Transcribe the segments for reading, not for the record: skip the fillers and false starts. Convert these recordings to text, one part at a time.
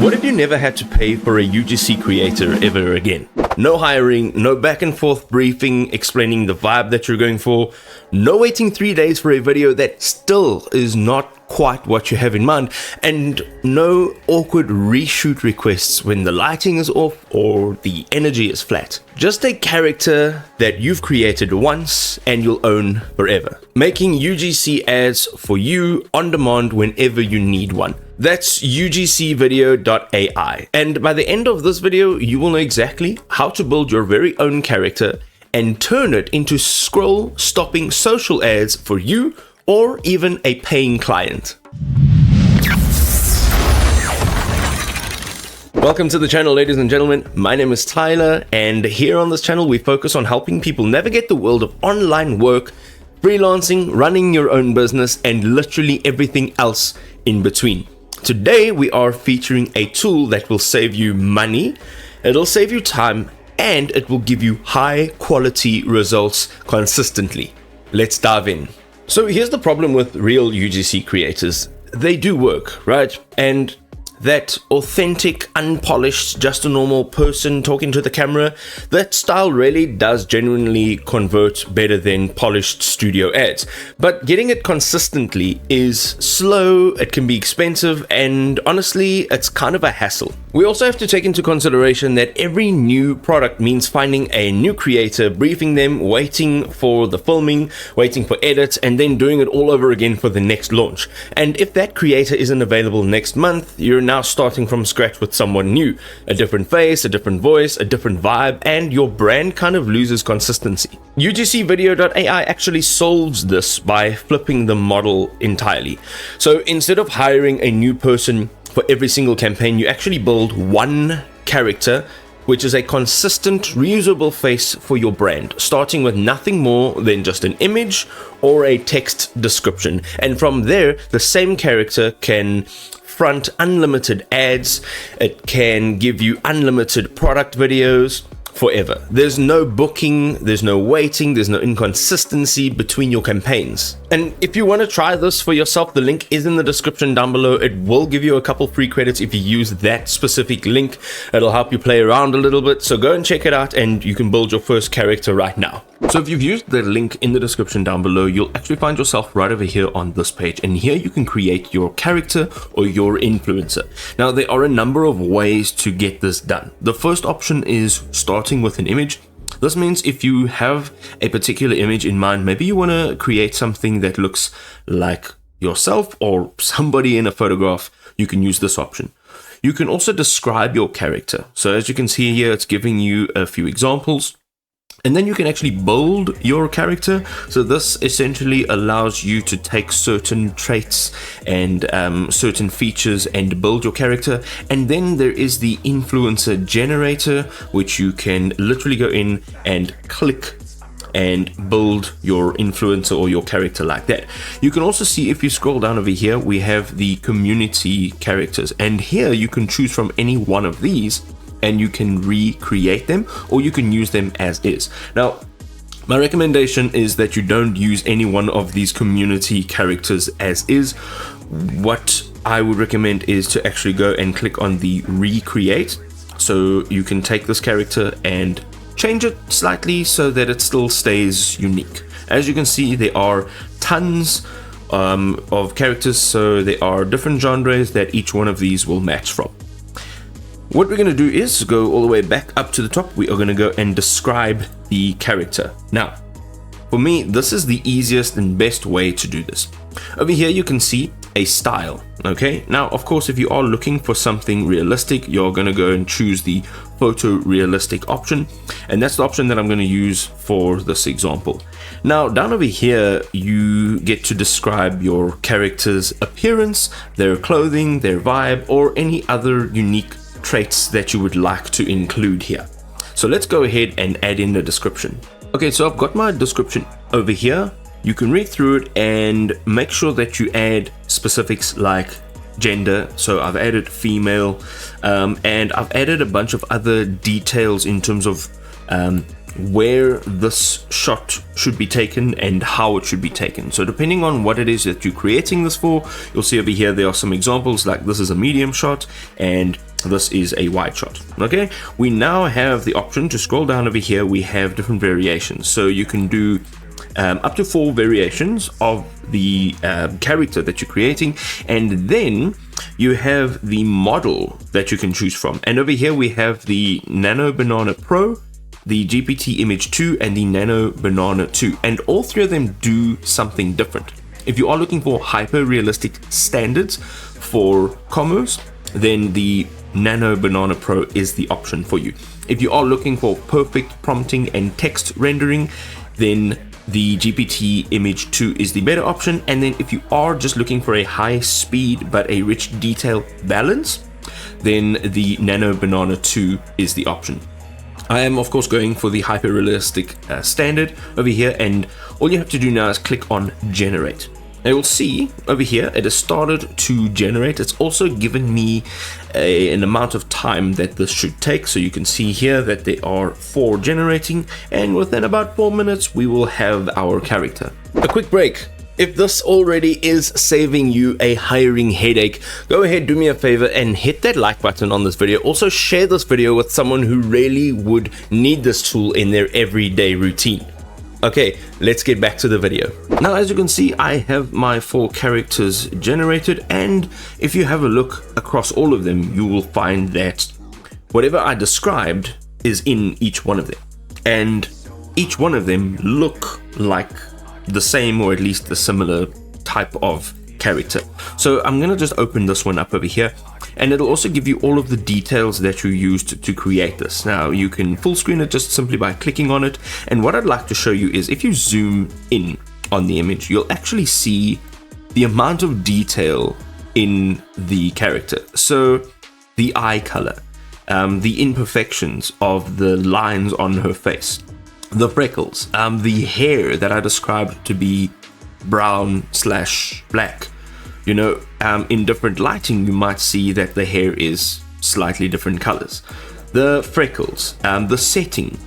What if you never had to pay for a UGC creator ever again? No hiring, no back and forth briefing explaining the vibe that you're going for, no waiting 3 days for a video that still is not quite what you have in mind, and no awkward reshoot requests when the lighting is off or the energy is flat. Just a character that you've created once and you'll own forever. Making UGC ads for you on demand whenever you need one. That's UGCVideo.ai. And by the end of this video, you will know exactly how to build your very own character and turn it into scroll-stopping social ads for you or even a paying client. Welcome to the channel, ladies and gentlemen. My name is Tyler, and here on this channel we focus on helping people navigate the world of online work, freelancing, running your own business, and literally everything else in between. Today we are featuring a tool that will save you money, it'll save you time, and it will give you high quality results consistently. Let's dive in. So here's the problem with real UGC creators. They do work, right? And that authentic, unpolished, just a normal person talking to the camera, that style really does genuinely convert better than polished studio ads. But getting it consistently is slow, it can be expensive, and honestly, it's kind of a hassle. We also have to take into consideration that every new product means finding a new creator, briefing them, waiting for the filming, waiting for edits, and then doing it all over again for the next launch. And if that creator isn't available next month, you're now starting from scratch with someone new. A different face, a different voice, a different vibe, and your brand kind of loses consistency. UGCVideo.ai actually solves this by flipping the model entirely. So instead of hiring a new person for every single campaign, you actually build one character, which is a consistent, reusable face for your brand, starting with nothing more than just an image or a text description. And from there, the same character can front unlimited ads, it can give you unlimited product videos forever. There's no booking, there's no waiting, there's no inconsistency between your campaigns. And if you want to try this for yourself, the link is in the description down below. It will give you a couple free credits if you use that specific link. It'll help you play around a little bit, so go and check it out and you can build your first character right now. So if you've used the link in the description down below, you'll actually find yourself right over here on this page, and here you can create your character or your influencer. Now there are a number of ways to get this done. The first option is starting with an image. This means if you have a particular image in mind, maybe you want to create something that looks like yourself or somebody in a photograph, you can use this option. You can also describe your character. So as you can see here, it's giving you a few examples. And then you can actually build your character. So this essentially allows you to take certain traits and certain features and build your character. And then there is the influencer generator, which you can literally go in and click and build your influencer or your character like that. You can also see, if you scroll down over here, we have the community characters, and here you can choose from any one of these and you can recreate them, or you can use them as is. Now, my recommendation is that you don't use any one of these community characters as is. What I would recommend is to actually go and click on the recreate. So you can take this character and change it slightly so that it still stays unique. As you can see, there are tons of characters, so there are different genres that each one of these will match from. What we're going to do is go all the way back up to the top. We are going to go and describe the character. Now, for me, this is the easiest and best way to do this. Over here, you can see a style. Okay, now, of course, if you are looking for something realistic, you're going to go and choose the photorealistic option. And that's the option that I'm going to use for this example. Now, down over here, you get to describe your character's appearance, their clothing, their vibe, or any other unique traits that you would like to include here. So let's go ahead and add in the description. Okay, so I've got my description over here. You can read through it and make sure that you add specifics like gender. So I've added female, and I've added a bunch of other details in terms of where this shot should be taken and how it should be taken. So depending on what it is that you're creating this for, you'll see over here there are some examples, like this is a medium shot, and this is a wide shot. Okay, we now have the option to scroll down over here. We have different variations, so you can do up to 4 variations of the character that you're creating, and then you have the model that you can choose from. And over here we have the Nano Banana Pro, the GPT Image 2, and the Nano Banana 2, and all 3 of them do something different. If you are looking for hyper realistic standards for commerce, then the Nano Banana Pro is the option for you. If you are looking for perfect prompting and text rendering, then the GPT Image 2 is the better option. And then if you are just looking for a high speed but a rich detail balance, then the Nano Banana 2 is the option. I am of course going for the hyper realistic standard over here, and all you have to do now is click on generate. I will see over here it has started to generate. It's also given me an amount of time that this should take, so you can see here that there are 4 generating, and within about 4 minutes we will have our character. A quick break. If this already is saving you a hiring headache, go ahead, do me a favor and hit that like button on this video. Also share this video with someone who really would need this tool in their everyday routine. Okay, let's get back to the video. Now, as you can see, I have my 4 characters generated, and if you have a look across all of them, you will find that whatever I described is in each one of them, and each one of them look like the same, or at least a similar type of character. So I'm gonna just open this one up over here, and it'll also give you all of the details that you used to create this. Now you can full screen it just simply by clicking on it, and what I'd like to show you is if you zoom in on the image, you'll actually see the amount of detail in the character. So the eye color, the imperfections of the lines on her face, the freckles, the hair that I described to be brown/black. You know, in different lighting, you might see that the hair is slightly different colors. The freckles, the setting,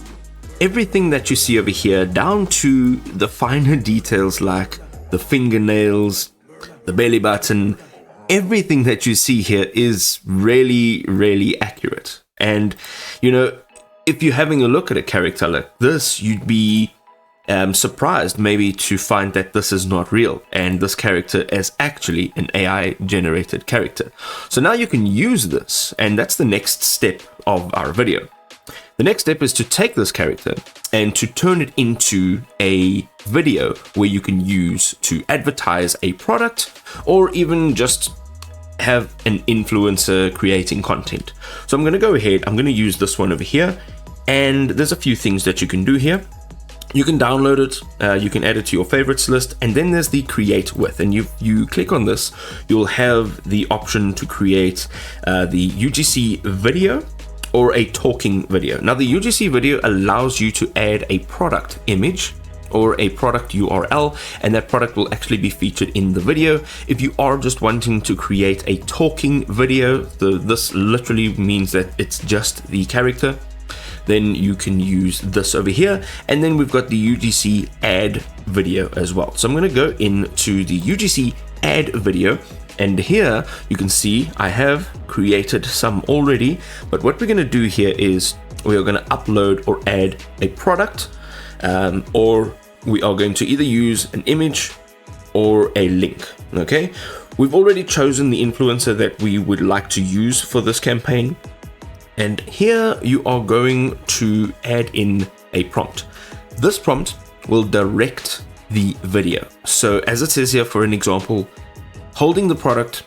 everything that you see over here, down to the finer details like the fingernails, the belly button, everything that you see here is really, really accurate. And, you know, if you're having a look at a character like this, you'd be surprised maybe to find that this is not real, and this character is actually an AI generated character. So now you can use this, and that's the next step of our video. The next step is to take this character and to turn it into a video where you can use to advertise a product, or even just have an influencer creating content. So I'm going to go ahead, I'm going to use this one over here, and there's a few things that you can do here. You can download it, you can add it to your favorites list, and then there's the create with, and you click on this, you'll have the option to create the UGC video or a talking video. Now the UGC video allows you to add a product image or a product URL, and that product will actually be featured in the video. If you are just wanting to create a talking video, this literally means that it's just the character, then you can use this over here. And then we've got the UGC add video as well. So I'm going to go into the UGC add video, and here you can see I have created some already, but what we're going to do here is we are going to upload or add a product, or we are going to either use an image or a link. Okay, we've already chosen the influencer that we would like to use for this campaign. And here you are going to add in a prompt. This prompt will direct the video. So as it says here, for an example, holding the product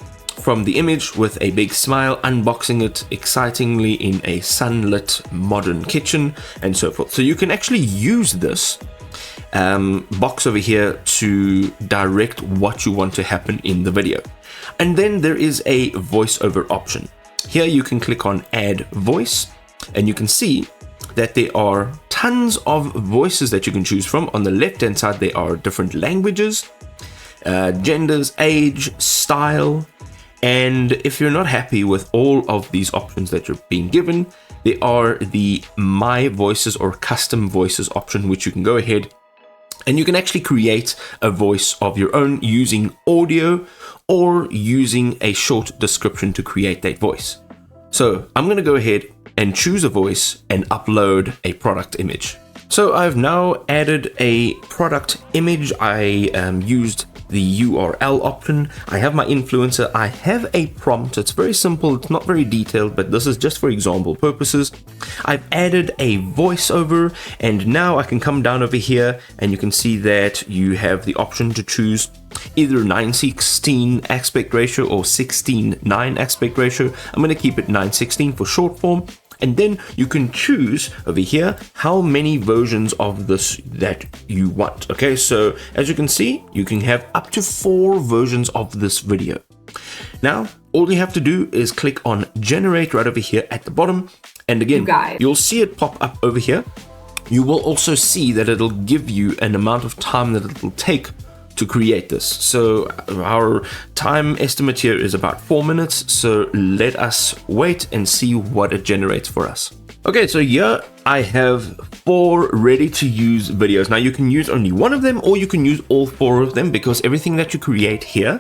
from the image with a big smile, unboxing it excitingly in a sunlit modern kitchen, and so forth. So you can actually use this box over here to direct what you want to happen in the video. And then there is a voiceover option. Here you can click on add voice, and you can see that there are tons of voices that you can choose from. On the left hand side there are different languages, genders, age, style, and if you're not happy with all of these options that you're being given, there are the my voices or custom voices option, which you can go ahead and you can actually create a voice of your own using audio or using a short description to create that voice. So I'm going to go ahead and choose a voice and upload a product image. So I've now added a product image. I used the URL option. I have my influencer. I have a prompt. It's very simple. It's not very detailed, but this is just for example purposes. I've added a voiceover, and now I can come down over here and you can see that you have the option to choose either 9:16 aspect ratio or 16:9 aspect ratio. I'm going to keep it 9:16 for short form. And then you can choose over here how many versions of this that you want. Okay, so as you can see, you can have up to 4 versions of this video. Now, all you have to do is click on generate right over here at the bottom. And again, you'll see it pop up over here. You will also see that it'll give you an amount of time that it will take to create this. So our time estimate here is about 4 minutes. So let us wait and see what it generates for us. Okay, so here I have 4 ready to use videos. Now you can use only one of them or you can use all 4 of them, because everything that you create here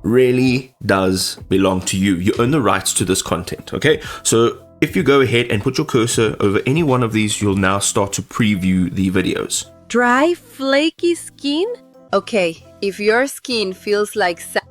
really does belong to you. You own the rights to this content. Okay, so if you go ahead and put your cursor over any one of these, you'll now start to preview the videos. Dry, flaky skin? Okay, if your skin feels like sand,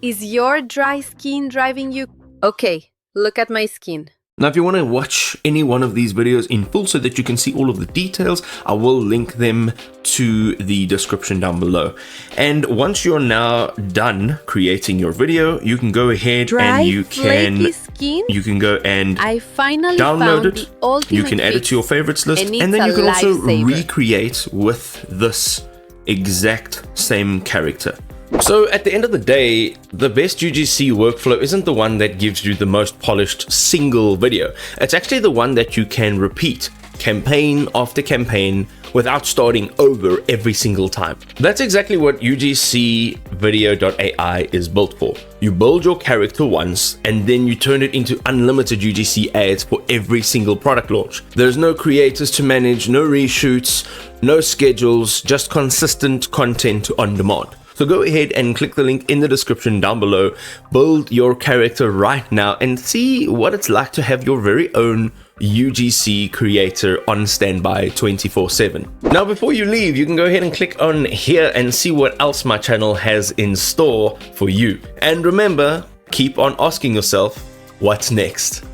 is your dry skin driving you? Okay, look at my skin. Now, if you want to watch any one of these videos in full so that you can see all of the details, I will link them to the description down below. And once you're now done creating your video, you can go ahead and you can go and I finally download found it. You can add it to your favorites list, and then you can also recreate with this exact same character. So at the end of the day, the best UGC workflow isn't the one that gives you the most polished single video. It's actually the one that you can repeat campaign after campaign without starting over every single time. That's exactly what UGCVideo.ai is built for. You build your character once and then you turn it into unlimited UGC ads for every single product launch. There's no creators to manage, no reshoots, no schedules, just consistent content on demand. So go ahead and click the link in the description down below, build your character right now and see what it's like to have your very own UGC creator on standby 24/7. Now before you leave, you can go ahead and click on here and see what else my channel has in store for you. And remember, keep on asking yourself, what's next?